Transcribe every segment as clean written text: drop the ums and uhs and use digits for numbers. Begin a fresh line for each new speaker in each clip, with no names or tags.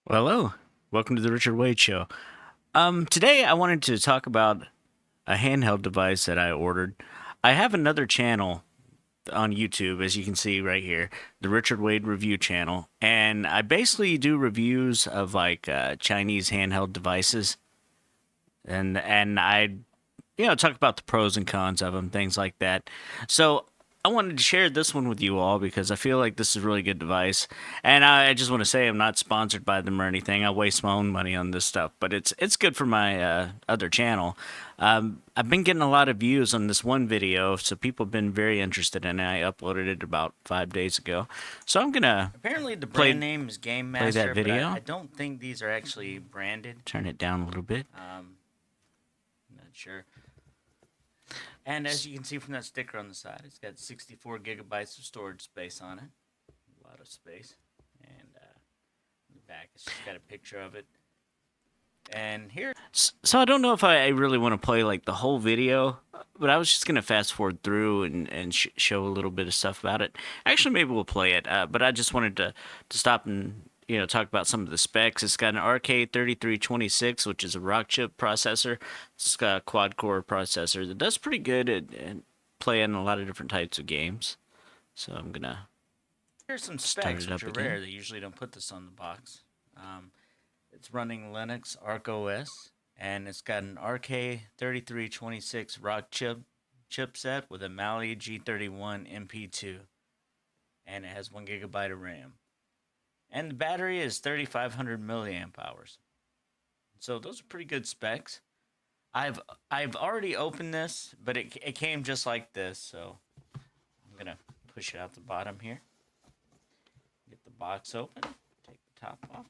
Well, hello. Welcome to the Richard Wade Show. Today I wanted to talk about a handheld device that I ordered. I have another channel on YouTube, as you can see right here, the Richard Wade Review channel, and I basically do reviews of like Chinese handheld devices, and I talk about the pros and cons of them, things like that. So I wanted to share this one with you all because I feel like this is a really good device. And I just want to say I'm not sponsored by them or anything. I waste my own money on this stuff, but it's good for my other channel. I've been getting a lot of views on this one video, so people have been very interested in it. I uploaded it about 5 days ago, so I'm gonna
Apparently, the brand
play
name is Game
play that
Master, but I
video.
don't think these are actually branded.
Turn it down a little bit.
Not sure. And as you can see from that sticker on the side, it's got 64 gigabytes of storage space on it. A lot of space. And in the back, it's just got a picture of it. And here,
So I don't know if I really want to play like the whole video, but I was just gonna fast forward through and show a little bit of stuff about it. Actually, maybe we'll play it, but I just wanted to stop and talk about some of the specs. It's got an RK3326, which is a rock chip processor. It's got a quad core processor that does pretty good at playing a lot of different types of games. So I'm gonna
here's some
start
specs,
it
which
up
are rare.
again.
They usually don't put this on the box. It's running Linux Arc OS, and it's got an RK3326 rock chipset with a Mali G31 MP2, and it has 1 gigabyte of RAM. And the battery is 3,500 milliamp hours. So those are pretty good specs. I've already opened this, but it came just like this. So I'm gonna push it out the bottom here. Get the box open. Take the top off,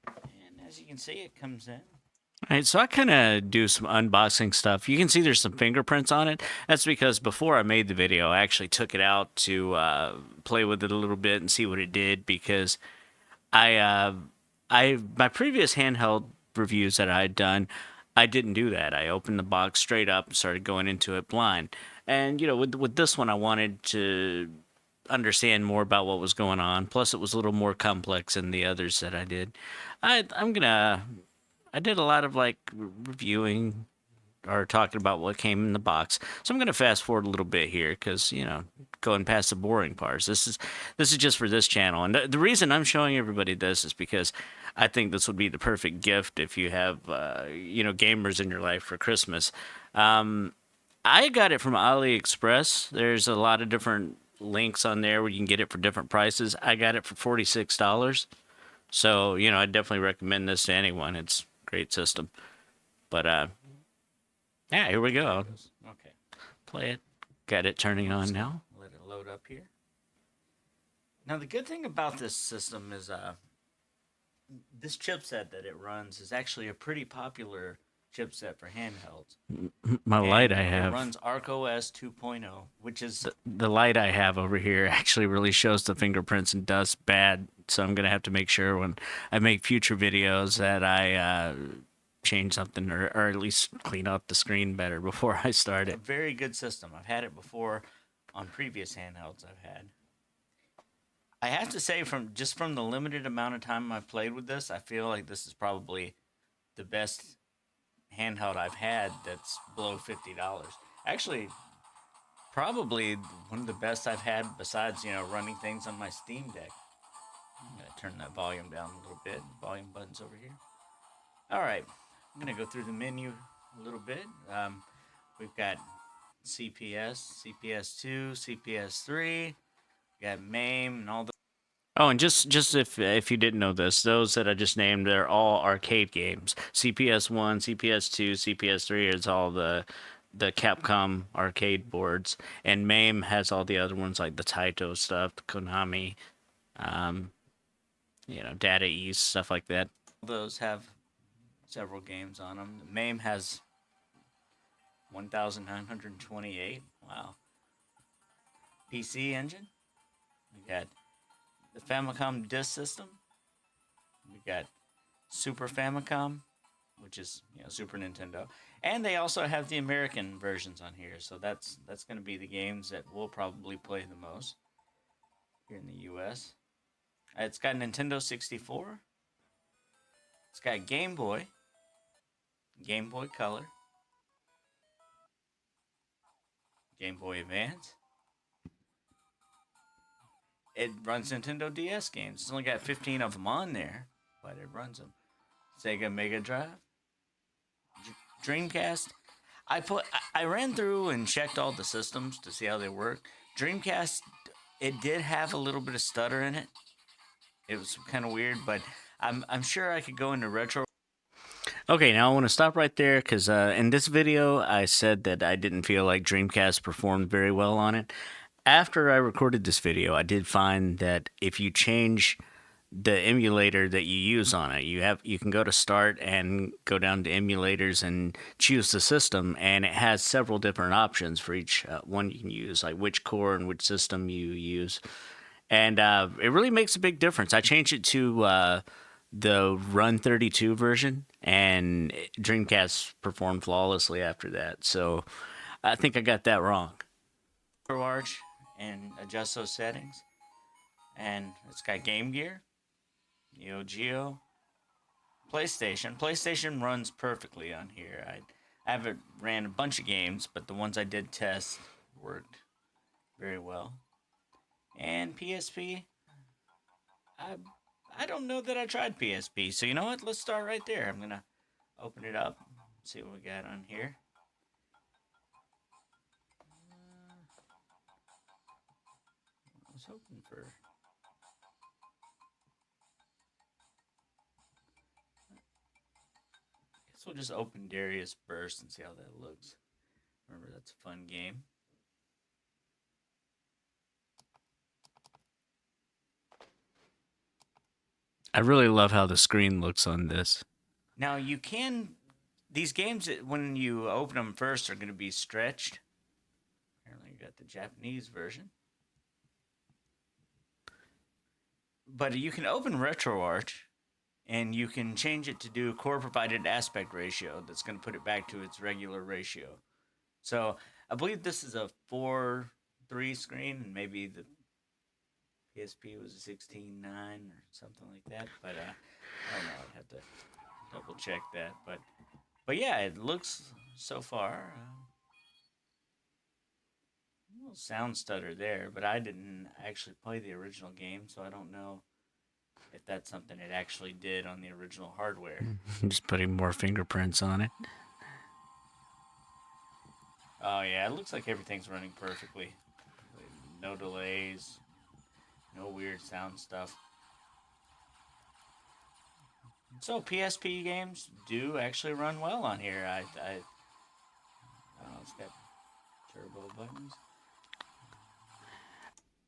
and as you can see, it comes in.
All right, so I kind of do some unboxing stuff. You can see there's some fingerprints on it. That's because before I made the video, I actually took it out to play with it a little bit and see what it did. Because I, uh, my previous handheld reviews that I had done, I didn't do that. I opened the box straight up and started going into it blind. And with this one, I wanted to understand more about what was going on. Plus, it was a little more complex than the others that I did. I'm gonna I did a lot of like reviewing or talking about what came in the box. So I'm going to fast forward a little bit here because going past the boring parts. This is just for this channel, and the reason I'm showing everybody this is because I think this would be the perfect gift if you have gamers in your life for Christmas. I got it from AliExpress. There's a lot of different links on there where you can get it for different prices. I got it for $46. So, I definitely recommend this to anyone. It's a great system. But yeah, here we
There
go.
it goes. Okay.
Play it. Got it turning
I'm
on
just gonna
now.
let it load up here. Now the good thing about this system is this chipset that it runs is actually a pretty popular chipset for handhelds,
My light
and
I
it
have,
runs ArcOS 2.0, which is
the light I have over here actually really shows the fingerprints and dust bad. So I'm gonna have to make sure when I make future videos that I change something or at least clean up the screen better before I start
a
it.
very good system. I've had it before on previous handhelds I've had. I have to say, from the limited amount of time I've played with this, I feel like this is probably the best handheld I've had that's below $50. Actually, probably one of the best I've had besides running things on my Steam Deck. I'm gonna turn that volume down a little bit. Volume button's over here. All right, I'm gonna go through the menu a little bit. We've got CPS, CPS2, CPS3. We got MAME and all the.
Oh, and just if you didn't know this, those that I just named, they're all arcade games. CPS one, CPS two, CPS three is all the Capcom arcade boards, and MAME has all the other ones like the Taito stuff, the Konami, um, Data East stuff like that.
Those have several games on them. MAME has 1,928. Wow. PC Engine. We got the Famicom Disk System. We got Super Famicom, which is Super Nintendo, and they also have the American versions on here. So that's going to be the games that we'll probably play the most here in the U.S. It's got Nintendo 64, It's got Game Boy, Game Boy Color, Game Boy Advance. It runs Nintendo DS games. It's only got 15 of them on there, but it runs them. Sega Mega Drive, Dreamcast. I ran through and checked all the systems to see how they work. Dreamcast, it did have a little bit of stutter in it. It was kind of weird, but I'm sure I could go into retro.
Okay, now I want to stop right there because in this video I said that I didn't feel like Dreamcast performed very well on it. After I recorded this video, I did find that if you change the emulator that you use on it, you can go to start and go down to emulators and choose the system, and it has several different options for each one you can use, like which core and which system you use, and it really makes a big difference. I changed it to the Run 32 version, and Dreamcast performed flawlessly after that. So I think I got that wrong.
Arch and adjust those settings. And it's got Game Gear, Neo Geo, PlayStation. PlayStation runs perfectly on here. I haven't ran a bunch of games, but the ones I did test worked very well. And PSP, I I don't know that I tried PSP. So you know what? Let's start right there. I'm gonna open it up, see what we got on here. I was hoping for. Guess we'll just open Darius Burst and see how that looks. Remember, that's a fun game.
I really love how the screen looks on this.
Now you can these games when you open them first are going to be stretched. Apparently, you got the Japanese version, but you can open RetroArch and you can change it to do core provided aspect ratio. That's going to put it back to its regular ratio. So I believe this is a 4:3 screen, and maybe the PSP was a 16:9 or something like that. But I don't know. I'd have to double check that. But yeah, it looks so far. A little sound stutter there, but I didn't actually play the original game, so I don't know if that's something it actually did on the original hardware.
I'm just putting more fingerprints on it.
Oh yeah, it looks like everything's running perfectly. No delays, no weird sound stuff. So PSP games do actually run well on here. Oh, it's got turbo buttons.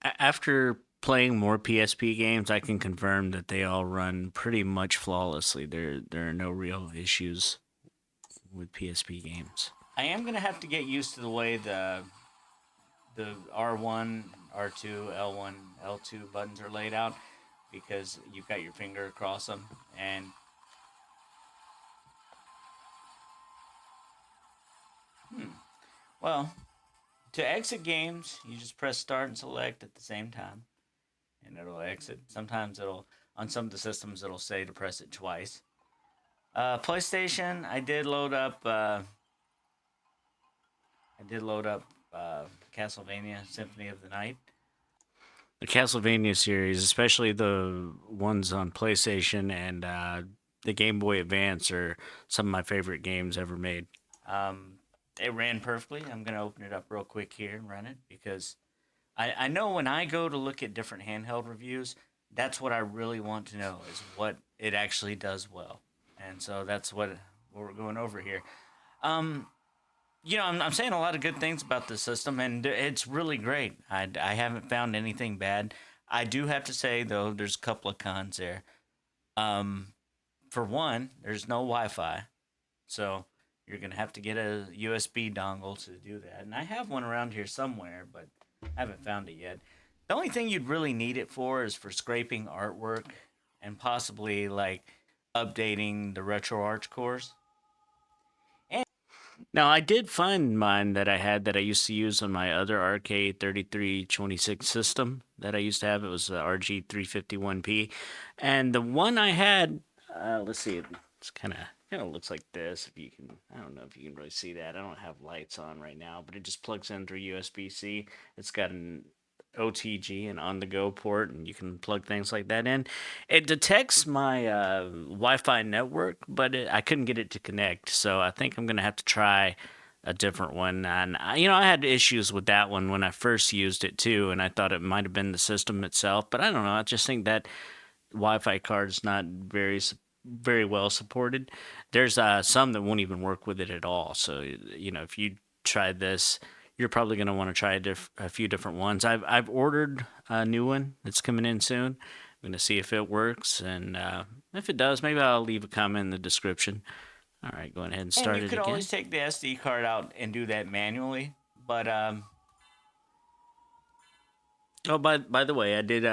After playing more PSP games, I can confirm that they all run pretty much flawlessly. There are no real issues with PSP games.
I am gonna have to get used to the way the R1, R2, L1, L2 buttons are laid out, because you've got your finger across them, and well, to exit games, you just press start and select at the same time, and it'll exit. Sometimes on some of the systems, it'll say to press it twice. PlayStation, I did load up. Castlevania Symphony of the Night.
The Castlevania series, especially the ones on PlayStation and the Game Boy Advance, are some of my favorite games ever made.
It ran perfectly. I'm gonna open it up real quick here and run it, because I know when I go to look at different handheld reviews, that's what I really want to know, is what it actually does well, and so that's what we're going over here. I'm saying a lot of good things about the system, and it's really great. I haven't found anything bad. I do have to say, though, there's a couple of cons there. For one, there's no Wi-Fi, so you're gonna have to get a USB dongle to do that. And I have one around here somewhere, but I haven't found it yet. The only thing you'd really need it for is for scraping artwork and possibly like updating the RetroArch cores.
Now, I did find mine that I used to use on my other RK3326 system that I used to have. It was the RG351P. And the one I had, let's see, It's kind of looks like this. If you can, I don't know if you can really see that. I don't have lights on right now, but it just plugs in through USB-C. It's got an OTG and on-the-go port, and you can plug things like that in. It detects my Wi-Fi network, but I couldn't get it to connect. So I think I'm gonna have to try a different one. And I had issues with that one when I first used it too, and I thought it might have been the system itself. But I don't know. I just think that Wi-Fi card's not very well supported. There's some that won't even work with it at all. So if you try this, you're probably going to want to try a few different ones. I've ordered a new one that's coming in soon. I'm going to see if it works, and if it does, maybe I'll leave a comment in the description. All right, go ahead and
And
start
you
it
could
again.
always take the SD card out and do that manually. But
Oh, by the way, I did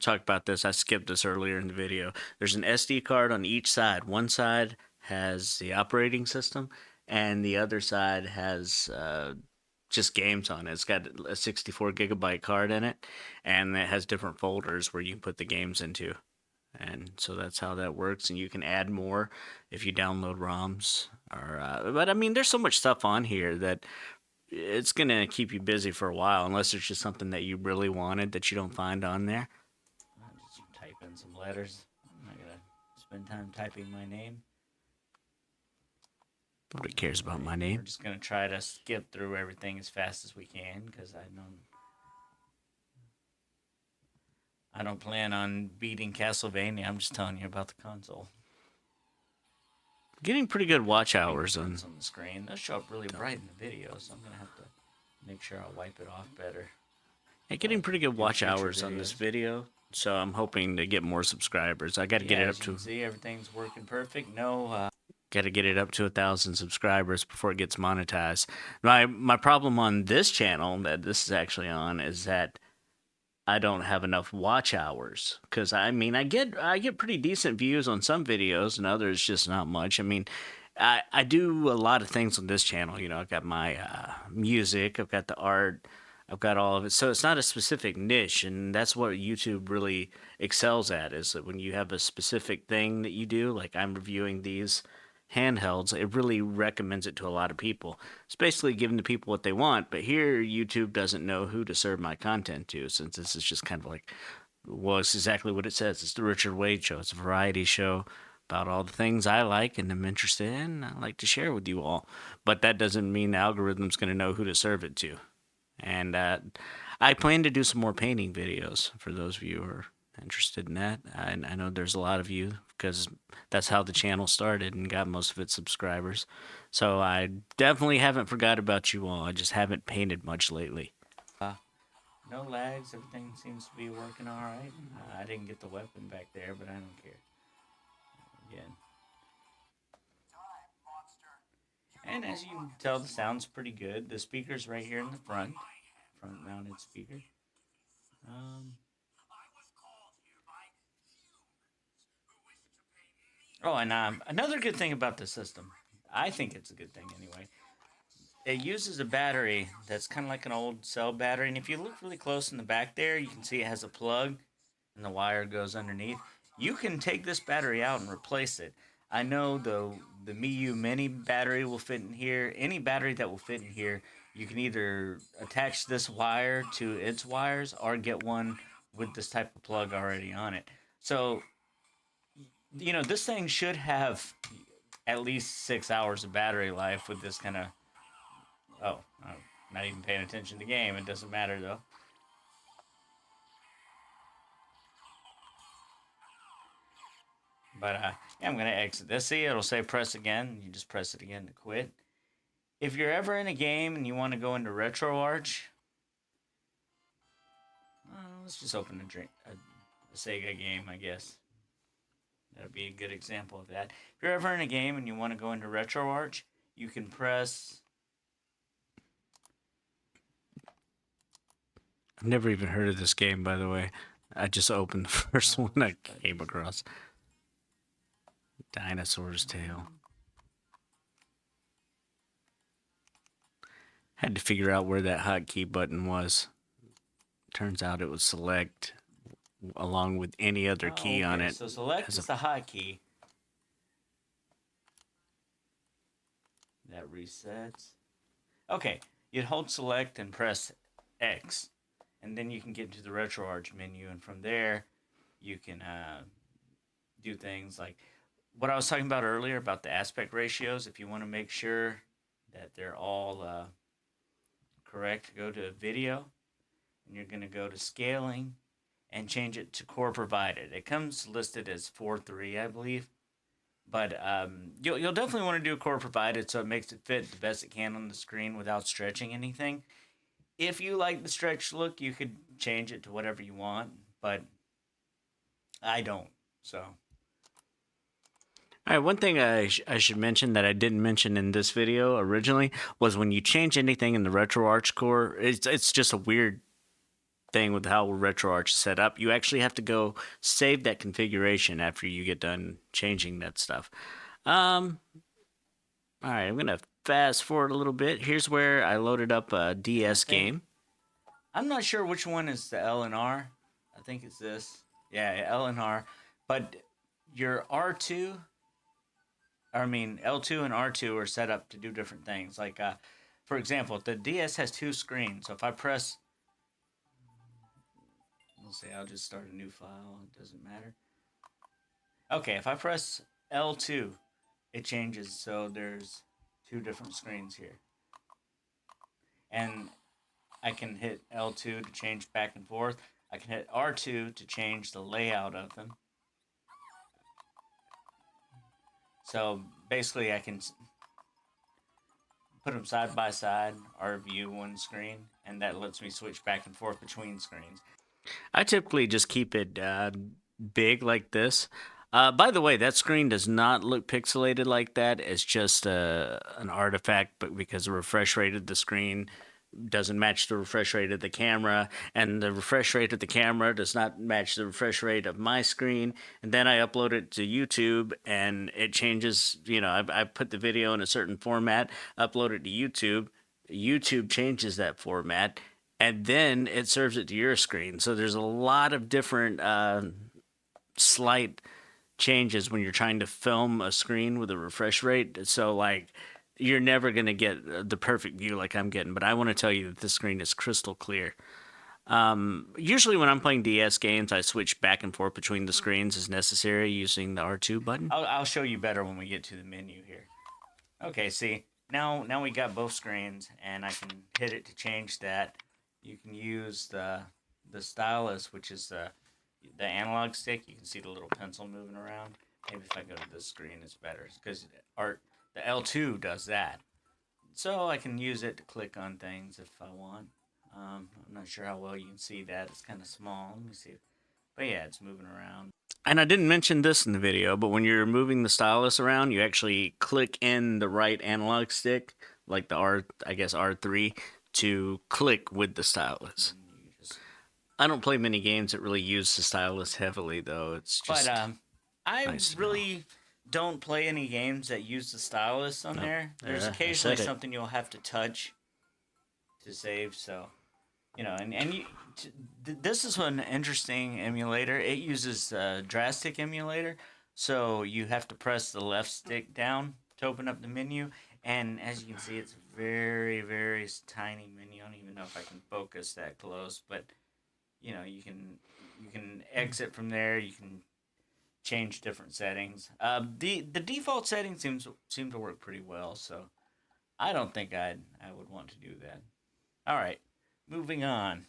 talk about this. I skipped this earlier in the video. There's an SD card on each side. One side has the operating system, and the other side has just games on it. It's got a 64 gigabyte card in it, and it has different folders where you can put the games into. And so that's how that works. And you can add more if you download ROMs. But I mean, there's so much stuff on here that it's gonna keep you busy for a while, unless it's just something that you really wanted that you don't find on there.
I'll just type in some letters. I'm not gonna spend time typing my name.
Nobody cares about my
We're
name.
just gonna try to skip through everything as fast as we can because I don't plan on beating Castlevania. I'm just telling you about the console.
Getting pretty good watch hours on.
Fingerprints on the screen. They'll show up really bright in the video, so I'm gonna have to make sure I wipe it off better.
Getting pretty good
Do
watch
future
hours on this
videos.
video. So I'm hoping to get more subscribers. I got to
Yeah,
get it
as
up
you
to
can see, everything's working perfect. No,
1,000 subscribers before it gets monetized. My problem on this channel that this is actually on is that I don't have enough watch hours because I mean I get pretty decent views on some videos and others just not much. I mean, I do a lot of things on this channel. I've got my music, I've got the art, I've got all of it. So it's not a specific niche, and that's what YouTube really excels at. Is that when you have a specific thing that you do, like I'm reviewing these handhelds, it really recommends it to a lot of people. It's basically giving the people what they want, but here YouTube doesn't know who to serve my content to, since this is just kind of like, well, it's exactly what it says. It's the Richard Wade Show. It's a variety show about all the things I like and am interested in. I like to share with you all, but that doesn't mean the algorithm's going to know who to serve it to. And I plan to do some more painting videos for those of you who are interested in that. I know there's a lot of you because that's how the channel started and got most of its subscribers. So I definitely haven't forgot about you all. I just haven't painted much lately.
no lags. Everything seems to be working all right. I didn't get the weapon back there, but I don't care. Again. And as you can tell, the sound's pretty good. The speaker's right here in the front mounted speaker. Um, oh, and another good thing about the system, I think it's a good thing anyway. It uses a battery that's kind of like an old cell battery, and if you look really close in the back there, you can see it has a plug, and the wire goes underneath. You can take this battery out and replace it. I know the Miu Mini battery will fit in here. Any battery that will fit in here, you can either attach this wire to its wires or get one with this type of plug already on it. So, this thing should have at least 6 hours of battery life with this kind of. Oh, I'm not even paying attention to the game. It doesn't matter though. But yeah, I'm gonna exit this. See, it'll say press again. You just press it again to quit. If you're ever in a game and you want to go into RetroArch, let's just open a SEGA game, I guess. That'd be a good example of that. If you're ever in a game and you want to go into RetroArch, you can press.
I've never even heard of this game, by the way. I just opened the first one I came across. Dinosaur's Tale. Had to figure out where that hotkey button was. Turns out it was select along with any other key on
Okay,
it.
so select is the hotkey. That resets. Okay, you'd hold select and press X, and then you can get to the RetroArch menu, and from there you can do things like what I was talking about earlier about the aspect ratios. If you want to make sure that they're all correct, go to video, and you're going to go to scaling and change it to core provided. It comes listed as 4:3, I believe. But you'll definitely want to do core provided so it makes it fit the best it can on the screen without stretching anything. If you like the stretch look, you could change it to whatever you want, but I don't. So
All right, one thing I should mention that I didn't mention in this video originally was when you change anything in the RetroArch core, it's just a weird thing with how RetroArch is set up. You actually have to go save that configuration after you get done changing that stuff. Um, all right, I'm gonna fast forward a little bit. Here's where I loaded up a
I
DS
think
game.
I'm not sure which one is the L and R. I think it's this. Yeah, L and R. But your R2, I mean L2 and R2 are set up to do different things. Like, for example, the DS has two screens. So if I press, let's say I'll just start a new file. It doesn't matter. Okay, if I press L2, it changes. So there's two different screens here, and I can hit L2 to change back and forth. I can hit R2 to change the layout of them. So basically, I can put them side by side or view one screen, and that lets me switch back and forth between screens.
I typically just keep it big like this. By the way, that screen does not look pixelated like that. It's just an artifact, but because the refresh rate of the screen doesn't match the refresh rate of the camera, and the refresh rate of the camera does not match the refresh rate of my screen. And then I upload it to YouTube, and it changes. I put the video in a certain format, upload it to YouTube. YouTube changes that format, and then it serves it to your screen. So there's a lot of different slight changes when you're trying to film a screen with a refresh rate. So like you're never going to get the perfect view like I'm getting, but I want to tell you that this screen is crystal clear. Usually when I'm playing DS games, I switch back and forth between the screens as necessary using the R2 button.
I'll show you better when we get to the menu here. Okay, see, now we got both screens, and I can hit it to change that. You can use the stylus, which is the analog stick. You can see the little pencil moving around. Maybe if I go to this screen, it's better because the L2 does that. So I can use it to click on things if I want. I'm not sure how well you can see that. It's kind of small. Let me see. But yeah, it's moving around.
And I didn't mention this in the video, but when you're moving the stylus around, you actually click in the right analog stick, like the I guess R3, to click with the stylus.
You just
I don't play many games that really use the stylus heavily, though. It's
But
just
I
nice to know.
really don't play any games that use the stylus on
No,
there. There's
I
occasionally
said it.
something you'll have to touch to save. So and this is an interesting emulator. It uses drastic emulator, so you have to press the left stick down to open up the menu. And as you can see, it's very tiny menu. I don't even know if I can focus that close, but you can exit from there. You can change different settings. The default settings seem to work pretty well, so I don't think I would want to do that. All right, moving on.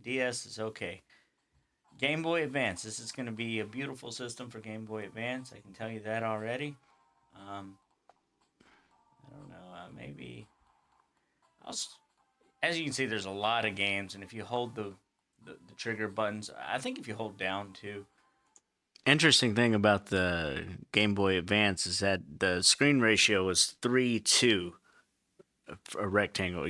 DS is okay. Game Boy Advance. This is going to be a beautiful system for Game Boy Advance. I can tell you that already. I don't know. Maybe I'll. As you can see, there's a lot of games, and if you hold the trigger buttons, I think if you hold down too.
Interesting thing about the Game Boy Advance is that the screen ratio is 3:2, a rectangle.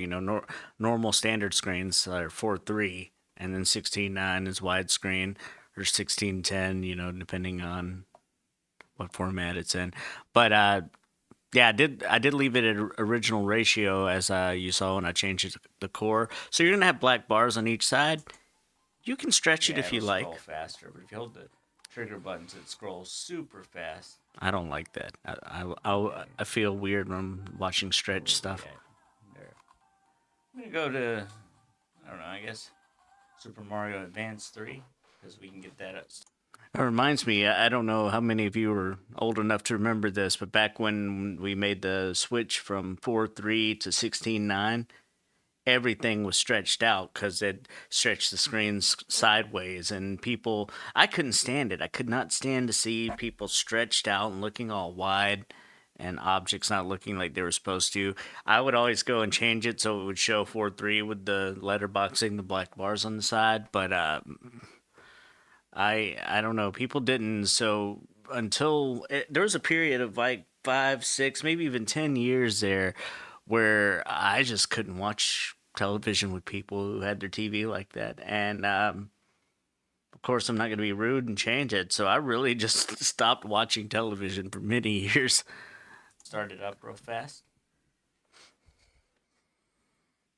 Normal standard screens are 4:3, and then 16:9 is widescreen, or 16:10. Depending on what format it's in. But yeah, I did leave it at original ratio as you saw when I changed it to the core. So you're gonna have black bars on each side. You can stretch it
Yeah,
if you
it'll
like.
scroll faster, but if you hold the trigger buttons that scroll super fast.
I don't like that. I feel weird when I'm watching stretch stuff.
There. I'm gonna go to, I don't know, I guess Super Mario Advance 3 because we can get that up.
It reminds me, I don't know how many of you are old enough to remember this, but back when we made the switch from 4.3 to 16.9, everything was stretched out because it stretched the screens sideways, and people, I couldn't stand it. I could not stand to see people stretched out and looking all wide and objects not looking like they were supposed to. I would always go and change it so it would show 4.3 with the letterboxing, the black bars on the side, but I don't know. People didn't. So until there was a period of like 5, 6, maybe even 10 years there, where I just couldn't watch television with people who had their TV like that. And of course, I'm not going to be rude and change it. So I really just stopped watching television for many years.
Start it up real fast.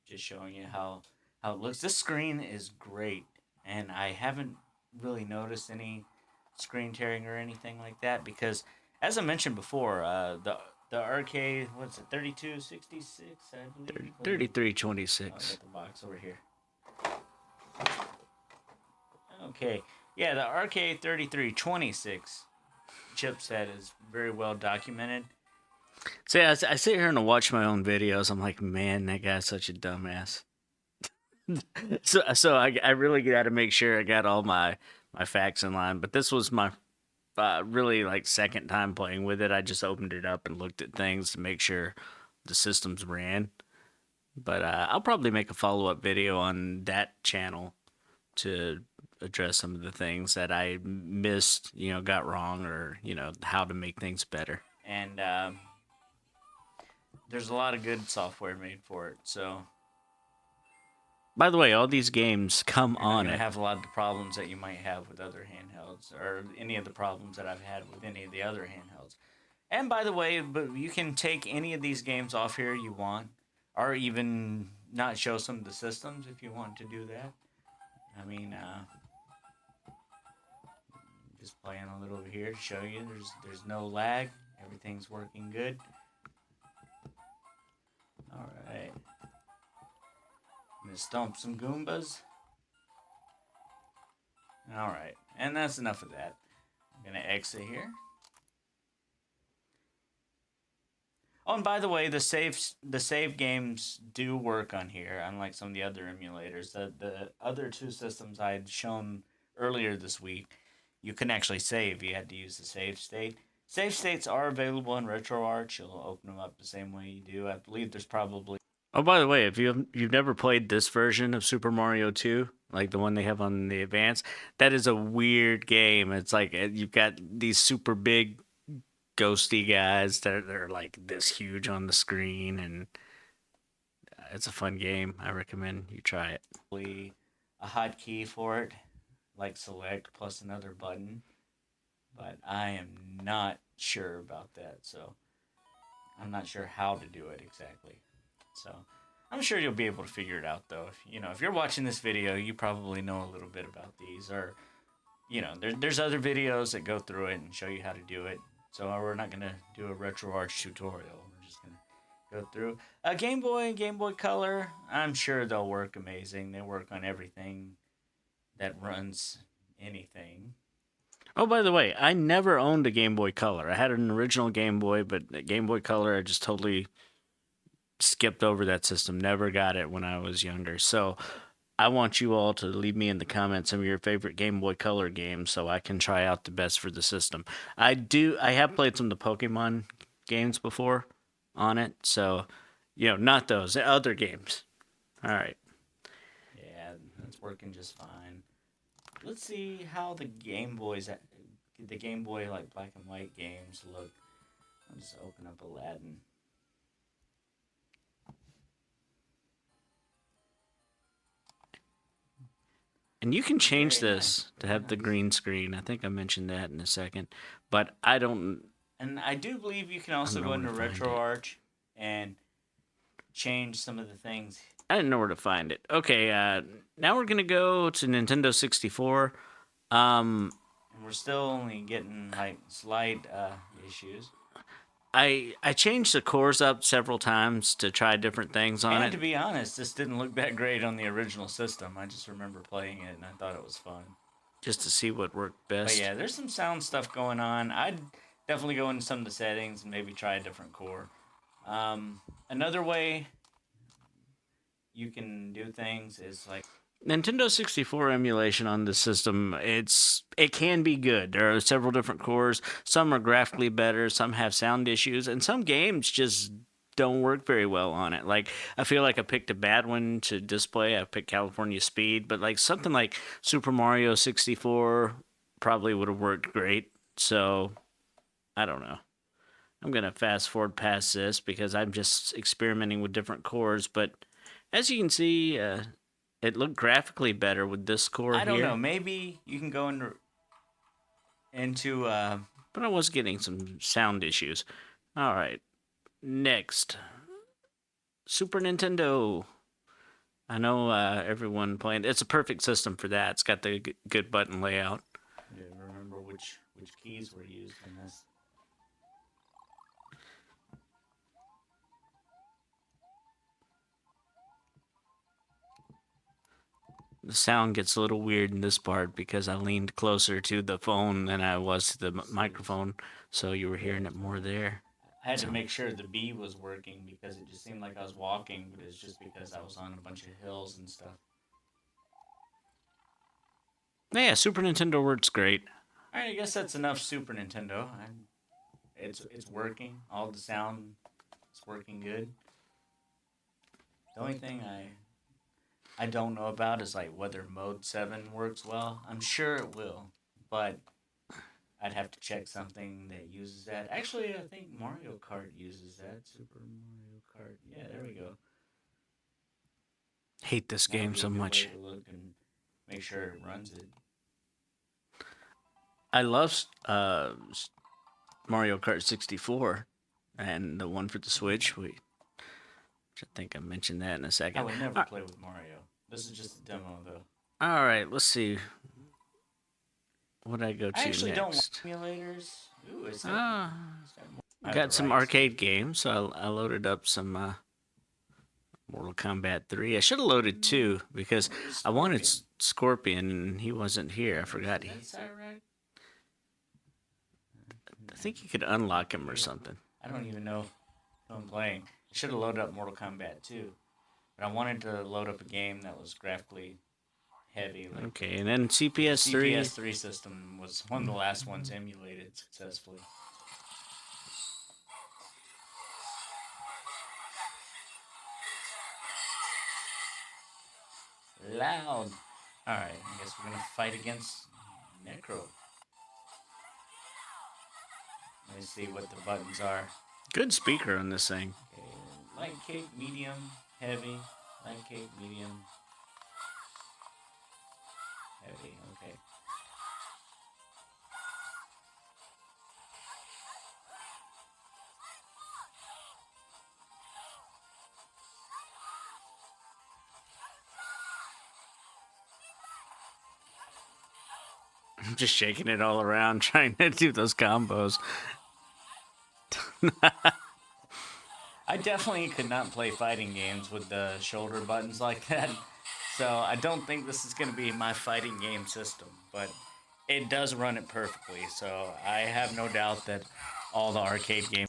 Just showing you how it looks. This screen is great, and I haven't really noticed any screen tearing or anything like that because, as I mentioned before, the arcade, what's it, 3266, I believe.
3326.
I got the box over here. Okay, yeah, the arcade 3326 chipset is very well documented.
See, I sit here and I watch my own videos. I'm like, man, that guy's such a dumbass. So I really got to make sure I got all my facts in line. But this was my really like second time playing with it. I just opened it up and looked at things to make sure the systems ran. But I'll probably make a follow up video on that channel to address some of the things that I missed, got wrong, or how to make things better.
And there's a lot of good software made for it. So,
by the way, all these games come
you're not
on
gonna
it.
have a lot of the problems that you might have with other handhelds, or any of the problems that I've had with any of the other handhelds. And by the way, but you can take any of these games off here you want, or even not show some of the systems if you want to do that. I mean, just playing a little over here to show you there's no lag, everything's working good. All right, I'm gonna stomp some Goombas. All right, and that's enough of that. I'm gonna exit here. Oh, and by the way, the save games do work on here, unlike some of the other emulators. The other two systems I had shown earlier this week, you couldn't actually save. You had to use the save state. Save states are available in RetroArch. You'll open them up the same way you do. I believe there's probably.
Oh, by the way, if you've never played this version of Super Mario 2, like the one they have on the Advance, that is a weird game. It's like you've got these super big ghosty guys that are like this huge on the screen, and it's a fun game. I recommend you try it.
A hotkey for it, like select plus another button, but I am not sure about that. So I'm not sure how to do it exactly. So I'm sure you'll be able to figure it out, though. If you're watching this video, you probably know a little bit about these, or there's other videos that go through it and show you how to do it. So we're not gonna do a RetroArch tutorial. We're just gonna go through a Game Boy and Game Boy Color. I'm sure they'll work amazing. They work on everything that runs anything.
Oh, by the way, I never owned a Game Boy Color. I had an original Game Boy, but Game Boy Color, I just totally skipped over that system. Never got it when I was younger. So I want you all to leave me in the comments some of your favorite Game Boy Color games so I can try out the best for the system. I have played some of the Pokemon games before on it. So, not those, the other games. All right.
Yeah, that's working just fine. Let's see how the Game Boy like black and white games look. I'll just open up Aladdin.
And you can change
Very
this
nice.
to
Very
have the
nice.
green screen. I think I mentioned that in a second, but I don't.
And I do believe you can also go into RetroArch and change some of the things.
I didn't know where to find it. Okay, now we're gonna go to Nintendo 64.
And And we're still only getting like slight issues.
I changed the cores up several times to try different things on
And
it,
to be honest, this didn't look that great on the original system. I just remember playing it and I thought it was fun.
just to see what worked
But
best.
yeah, there's some sound stuff going on. I'd definitely go into some of the settings and maybe try a different core. Another way you can do things is like
Nintendo 64 emulation on the system, it can be good. There are several different cores. Some are graphically better, some have sound issues, and some games just don't work very well on it. Like I feel like I picked a bad one to display. I picked California Speed, but like something like Super Mario 64 probably would have worked great. So, I don't know. I'm going to fast forward past this because I'm just experimenting with different cores, but as you can see, it looked graphically better with this core
I don't know.
here,
Maybe you can go into
but I was getting some sound issues. All right, next, Super Nintendo. I know everyone playing. It's a perfect system for that. It's got the good button layout.
remember which keys were used in this.
The sound gets a little weird in this part because I leaned closer to the phone than I was to the microphone, so you were hearing it more there.
I had to
So,
make sure the B was working because it just seemed like I was walking, but it's just because I was on a bunch of hills and stuff.
yeah, Super Nintendo works great.
All right, I guess that's enough Super Nintendo. It's working. All the sound is working good. The only thing I don't know about is like whether Mode 7 works well. I'm sure it will, but I'd have to check something that uses that. Actually, I think Mario Kart uses that. Super Mario Kart. Yeah, there we go.
Hate this
That would
game
be a
so
good way
much.
to look and make sure it runs it.
I love Mario Kart 64 and the one for the Switch. I think I mentioned that in a
I
second.
would never play with Mario. This is just a demo, though.
All right, let's see. What I go
I
to
actually don't like
next?
emulators. Ooh,
Ah,
it's got more. I have the
got some
rights to
arcade
it.
games. So I loaded up some Mortal Kombat 3. I should have loaded 2 because
Where's
I wanted
Scorpion?
Scorpion and he wasn't here. I forgot.
Is that Cyrac?
I think you could unlock him or
Here.
something.
I don't even know who I'm playing. I should have loaded up Mortal Kombat 2, but I wanted to load up a game that was graphically heavy. Like
Okay, and then
the
CPS 3.
CPS3 system was one of the last ones emulated successfully. Loud. Alright, I guess we're gonna fight against Necro. Let me see what the buttons are.
Good speaker on this thing.
Okay, light cake, medium, heavy. Light cake, medium, heavy. Okay.
I'm just shaking it all around trying to do those combos.
I definitely could not play fighting games with the shoulder buttons like that. So I don't think this is going to be my fighting game system, but it does run it perfectly. So I have no doubt that all the arcade games.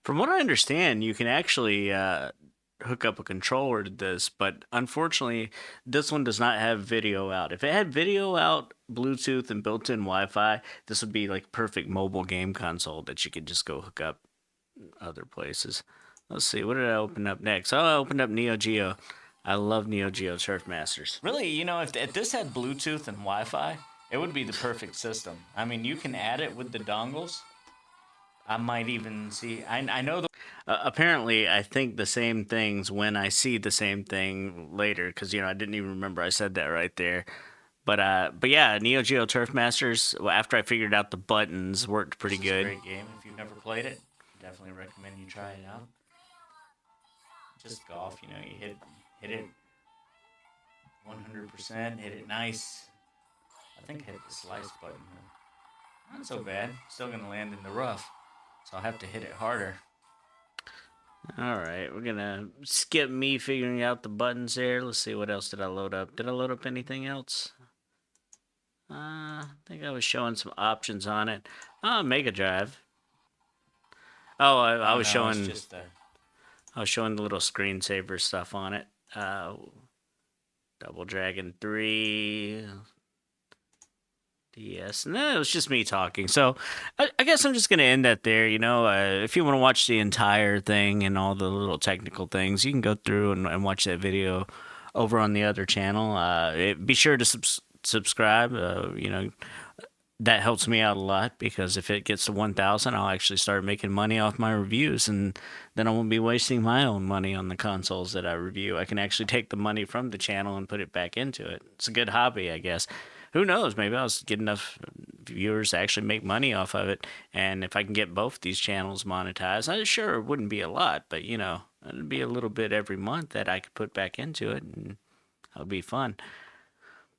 From what I understand, you can actually hook up a controller to this, but unfortunately, this one does not have video out. If it had video out, Bluetooth, and built in Wi Fi, this would be like perfect mobile game console that you could just go hook up other places. Let's see, what did I open up next? Oh, I opened up Neo Geo. I love Neo Geo Turf Masters.
Really, if this had Bluetooth and Wi Fi, it would be the perfect system. I mean, you can add it with the dongles. I might even see. I know the.
Apparently, I think the same things when I see the same thing later, because I didn't even remember I said that right there. But yeah, Neo Geo Turf Masters. Well, after I figured out the buttons, worked pretty
This is a
good.
great game. If you've never played it, definitely recommend you try it out. Just golf, you hit it 100%, hit it nice. I think I hit the slice button here. Not so bad. Still gonna land in the rough, so I'll have to hit it harder.
All right, we're gonna skip me figuring out the buttons there. Let's see, what else did I load up? Did I load up anything else? I think I was showing some options on it. Mega Drive. Oh, I
Oh
was
no, it's
showing
just a.
I was showing the little screensaver stuff on it. Double Dragon 3, DS. No, it was just me talking. So I guess I'm just going to end that there. If you want to watch the entire thing and all the little technical things, you can go through and watch that video over on the other channel. Be sure to subscribe. That helps me out a lot because if it gets to 1,000, I'll actually start making money off my reviews, and then I won't be wasting my own money on the consoles that I review. I can actually take the money from the channel and put it back into it. It's a good hobby, I guess. Who knows? Maybe I'll get enough viewers to actually make money off of it, and if I can get both these channels monetized, I sure it wouldn't be a lot, but it'd be a little bit every month that I could put back into it, and that would be fun.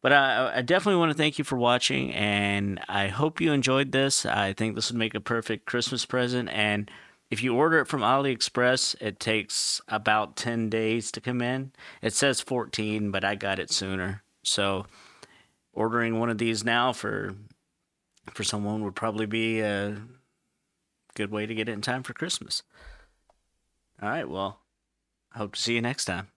But I definitely want to thank you for watching, and I hope you enjoyed this. I think this would make a perfect Christmas present. And if you order it from AliExpress, it takes about 10 days to come in. It says 14, but I got it sooner. So ordering one of these now for someone would probably be a good way to get it in time for Christmas. All right, well, I hope to see you next time.